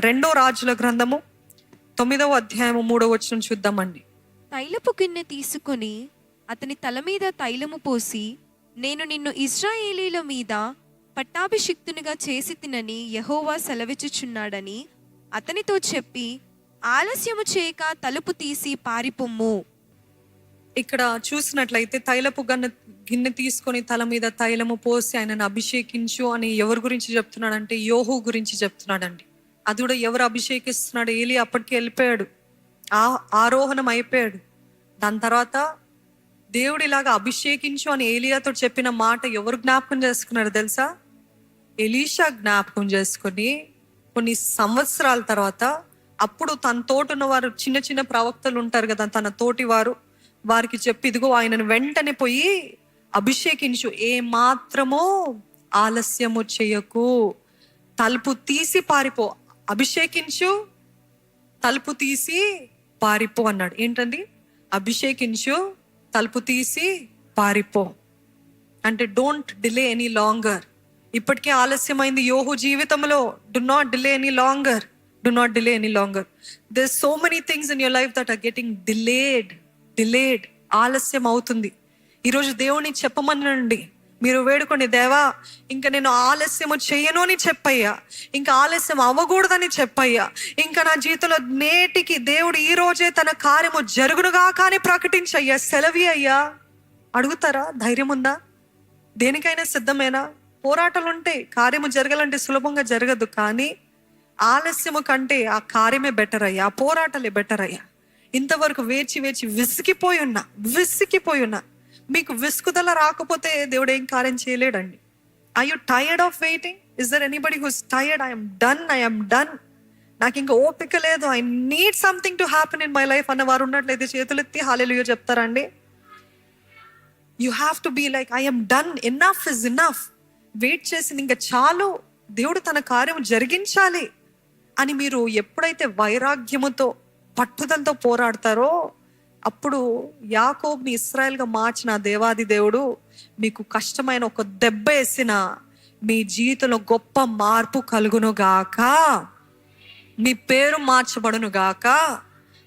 రెండో రాజుల గ్రంథము 9వ అధ్యాయము 3వ వచనం చూద్దామండి. తైలపు గిన్నె తీసుకొని అతని తల మీద తైలము పోసి, నేను నిన్ను ఇశ్రాయేలీల మీద పట్టాభిషిక్తునిగా చేసి తినని యెహోవా సెలవిచ్చుచున్నాడని అతనితో చెప్పి, ఆలస్యము చేయక తలుపు తీసి పారిపొమ్ము. ఇక్కడ చూసినట్లయితే తైలపు గిన్నె తీసుకొని తల మీద తైలము పోసి ఆయనను అభిషేకించు అని ఎవరి గురించి చెప్తున్నాడంటే యోహు గురించి చెప్తున్నాడండి. అది కూడా ఎవరు అభిషేకిస్తున్నాడు? ఏలి అప్పటికి వెళ్ళిపోయాడు, ఆరోహణం అయిపోయాడు. దాని తర్వాత దేవుడిలాగా అభిషేకించు అని ఏలియాతో చెప్పిన మాట ఎవరు జ్ఞాపకం చేసుకున్నారు తెలుసా? ఎలీషా జ్ఞాపకం చేసుకొని కొన్ని సంవత్సరాల తర్వాత అప్పుడు తన తోటున్న వారు చిన్న చిన్న ప్రవక్తలు ఉంటారు కదా, తన తోటి వారికి చెప్పి, ఇదిగో ఆయనను వెంటనే పోయి అభిషేకించు, ఏ మాత్రమో ఆలస్యము చేయకు, తలుపు తీసి పారిపో, అభిషేకించు తలుపు తీసి పారిపో అన్నాడు. ఏంటండి? అభిషేకించు తలుపు తీసి పారిపో అంటే డోంట్ డిలే ఎనీ లాంగర్. ఇప్పటికే ఆలస్యమైంది యోహు జీవితంలో. Do not delay any longer, do not delay any longer. There so many things in your life that are getting delayed. ఆలస్యం అవుతుంది. ఈరోజు దేవుని చెప్పమనండి, మీరు వేడుకోండి, దేవా ఇంకా నేను ఆలస్యము చెయ్యను అని చెప్పయ్యా, ఇంకా ఆలస్యం అవ్వకూడదని చెప్పయ్యా, ఇంకా నా జీవితంలో నేటికి దేవుడు ఈ రోజే తన కార్యము జరుగునుగా కానీ ప్రకటించయ్యా, సెలవి అయ్యా. అడుగుతారా? ధైర్యం ఉందా? దేనికైనా సిద్ధమేనా? పోరాటాలు ఉంటాయి, కార్యము జరగాలంటే సులభంగా జరగదు, కానీ ఆలస్యము కంటే ఆ కార్యమే బెటర్ అయ్యా, ఆ పోరాటాలే బెటర్ అయ్యా. ఇంతవరకు వేచి విసిగిపోయి ఉన్నా. మీకు విసుగుదల రాకపోతే దేవుడు ఏం కార్యం చేయలేడండి. I you tired of waiting? Is there anybody who's tired? I'm done, నాకు ఇంకా ఓపిక లేదు, I need something to happen in my life అన్నవారు ఉన్నట్లయితే చేతులెత్తి హల్లెలూయా చెప్తారండి. You have to be like, I'm done, enough is enough. Wait చేసింది ఇంకా చాలు, దేవుడు తన కార్యం జరిగించాలి అని మీరు ఎప్పుడైతే వైరాగ్యముతో పట్టుదలతో పోరాడతారో అప్పుడు యాకోబుని ఇశ్రాయేల్గా మార్చిన దేవాది దేవుడు మీకు కష్టమైన ఒక దెబ్బ వేసిన మీ జీవితంలో గొప్ప మార్పు కలుగును గాక, మీ పేరు మార్చబడును గాక,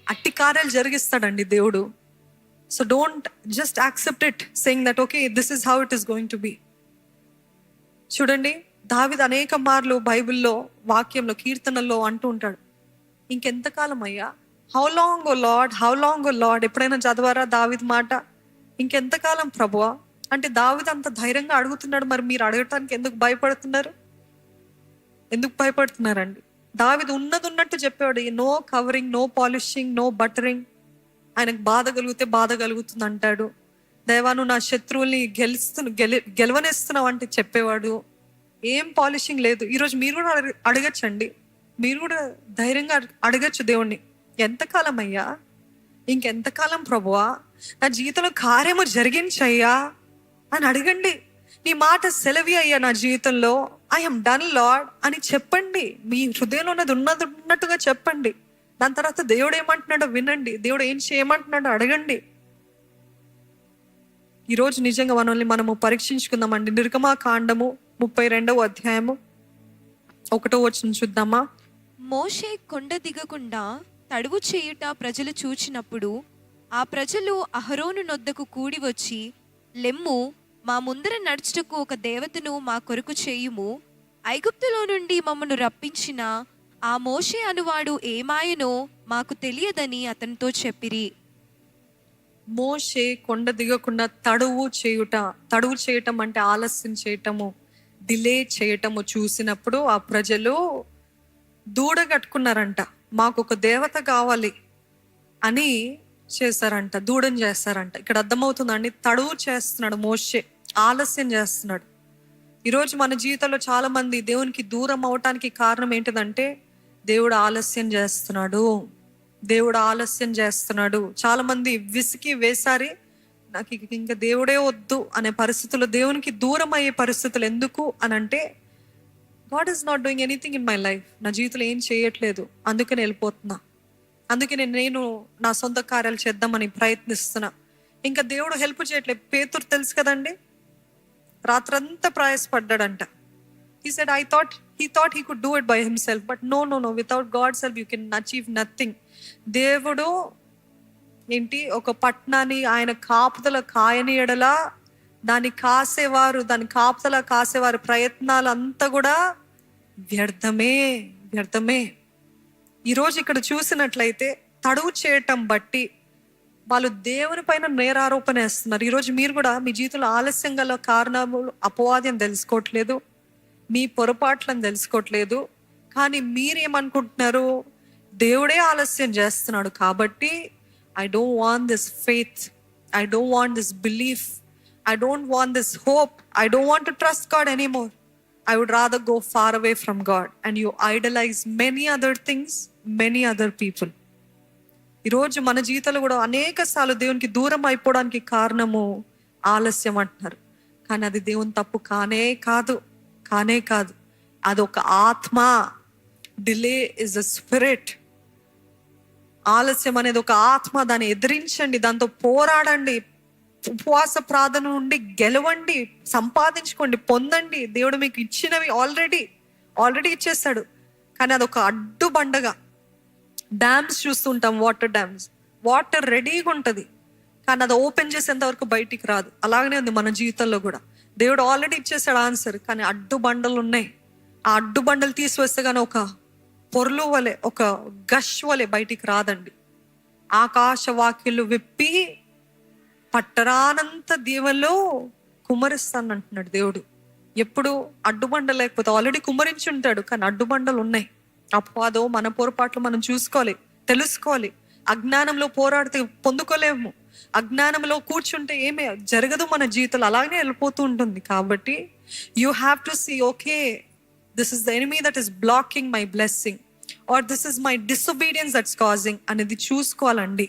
అట్టి కార్యాలు జరిగిస్తాడండి దేవుడు. So don't just accept it saying that okay this is how it is going to be. చూడండి, దావీదు అనేక మార్లు బైబిల్లో వాక్యంలో కీర్తనల్లో అంటూ ఉంటాడు, ఇంకెంతకాలం అయ్యా, హౌ లాంగ్ ఓ లార్డ్. ఎప్పుడైనా చదవారా దావీదు మాట? ఇంకెంతకాలం ప్రభువా అంటే దావీదు అంత ధైర్యంగా అడుగుతున్నాడు. మరి మీరు అడగటానికి ఎందుకు భయపడుతున్నారండి? దావీదు ఉన్నట్టు చెప్పాడు, no covering, no polishing, no buttering. ఆయనకు బాధ కలుగుతుంది అంటాడు. దేవా నువ్వు నా శత్రువుల్ని గెలవనేస్తున్నావు అంటే చెప్పేవాడు. ఏం పాలిషింగ్ లేదు. ఈరోజు మీరు కూడా అడగచ్చండి, మీరు కూడా ధైర్యంగా అడగచ్చు దేవుణ్ణి, ఎంతకాలం అయ్యా, ఇంకెంతకాలం ప్రభువా, నా జీవితంలో కార్యము జరిగించయ్యా అని అడగండి. నీ మాట సెలవి అయ్యా, నా జీవితంలో ఐఎమ్ డన్ లార్డ్ అని చెప్పండి. మీ హృదయంలో ఉన్నట్టుగా చెప్పండి. దాని తర్వాత దేవుడు ఏమంటున్నాడో వినండి, దేవుడు ఏం చేయమంటున్నాడో అడగండి. ఈరోజు నిజంగా మనము పరీక్షించుకుందామండి. నిర్గమాకాండము 32వ అధ్యాయము 1వ వచనం చూద్దామా? మోషే కొండ దిగకుండా తడువు చేయుట ప్రజలు చూచినప్పుడు ఆ ప్రజలు అహరోను నొద్దకు కూడి వచ్చి, లెమ్ము, మా ముందర నడుచుటకు ఒక దేవతను మా కొరకు చేయుము, ఐగుప్తులో నుండి మమ్మను రప్పించిన ఆ మోషే అనువాడు ఏమాయనో మాకు తెలియదని అతనితో చెప్పిరి. మోషే కొండ దిగకుండా తడువు చేయటం అంటే ఆలస్యం చేయటము, డిలే చేయటము చూసినప్పుడు ఆ ప్రజలు దూడ కట్టుకున్నారంట, మాకు ఒక దేవత కావాలి అని చేశారంట, దూడని చేస్తారంట. ఇక్కడ అర్థమవుతుందండి, తడువు చేస్తున్నాడు మోషే, ఆలస్యం చేస్తున్నాడు. ఈరోజు మన జీవితంలో చాలా మంది దేవునికి దూరం అవటానికి కారణం ఏంటిదంటే దేవుడు ఆలస్యం చేస్తున్నాడు. చాలా మంది విసికి వేసారి నాకు ఇంకా దేవుడే వద్దు అనే పరిస్థితుల్లో, దేవునికి దూరం అయ్యే పరిస్థితులు ఎందుకు అని అంటే, God is not doing anything in my life, నా జీవితంలో ఏం చేయట్లేదు, అందుకని వెళ్ళిపోతున్నా, అందుకని నేను నా సొంత కార్యాలు చేద్దామని ప్రయత్నిస్తున్నా, ఇంకా దేవుడు హెల్ప్ చేయట్లేదు. పేతురు తెలుసు కదండి, రాత్రంతా ప్రయాసపడ్డాడంట. He said, I thought he thought he could do it by himself, but no, without God's help you can achieve nothing. దేవుడు ఏంటి, ఒక పట్టణాన్ని ఆయన కాపుదల కాయని ఎడల దాని కాపుదల కాసేవారు ప్రయత్నాలంతా కూడా వ్యర్థమే. ఈరోజు ఇక్కడ చూసినట్లయితే తడువు చేయటం బట్టి వాళ్ళు దేవుని పైన నేరారోపణ వేస్తున్నారు. ఈరోజు మీరు కూడా మీ జీవితంలో ఆలస్యం గల కారణములు అపవాద్యం తెలుసుకోవట్లేదు, మీ పొరపాట్లను తెలుసుకోవట్లేదు, కానీ మీరేమనుకుంటున్నారు, దేవుడే ఆలస్యం చేస్తున్నాడు కాబట్టి I don't want this faith, I don't want this belief, I don't want this hope, I don't want to trust God anymore, I would rather go far away from God. And you idolize many other things, many other people. ఈరోజు మన జీవితంలో కూడా అనేక సార్లు దేవునికి దూరం అయిపోవడానికి కారణము ఆలస్యం అంటున్నారు, కానీ అది దేవుని తప్పు కానే కాదు. అదొక ఆత్మ. Delay is a spirit. ఆలస్యం అనేది ఒక ఆత్మ. దాన్ని ఎదిరించండి, దాంతో పోరాడండి, ఉపవాస ప్రార్థన నుండి గెలవండి, సంపాదించుకోండి, పొందండి. దేవుడు మీకు ఇచ్చినవి ఆల్రెడీ ఇచ్చేస్తాడు, కానీ అదొక అడ్డు బండగా. డ్యామ్స్ చూస్తుంటాం, వాటర్ రెడీగా ఉంటుంది, కానీ అది ఓపెన్ చేసేంత వరకు బయటికి రాదు. అలాగనే ఉంది మన జీవితంలో కూడా. దేవుడు ఆల్రెడీ ఇచ్చేసాడు ఆన్సర్, కానీ అడ్డు బండలు ఉన్నాయి. ఆ అడ్డు బండలు తీసివేస్తే కానీ ఒక పొర్లు వలె, ఒక గష్ వలె బయటికి రాదండి. ఆకాశ వాక్యులు విప్పి పట్టరానంత దీవెనలో కుమ్మరిస్తాను అంటున్నాడు దేవుడు. ఎప్పుడు అడ్డుబండ లేకపోతే ఆల్రెడీ కుమ్మరించి ఉంటాడు, కానీ అడ్డుబండలు ఉన్నాయి. అపవాదో మన పొరపాట్లు మనం చూసుకోవాలి, తెలుసుకోవాలి. అజ్ఞానంలో పోరాడితే పొందుకోలేము, అజ్ఞానంలో కూర్చుంటే ఏమీ జరగదు మన జీవితంలో, అలాగనే వెళ్ళిపోతూ ఉంటుంది. కాబట్టి you have to see, okay, this is the enemy that is blocking my blessing, or this is my disobedience that's causing అనేది చూసుకోవాలండి.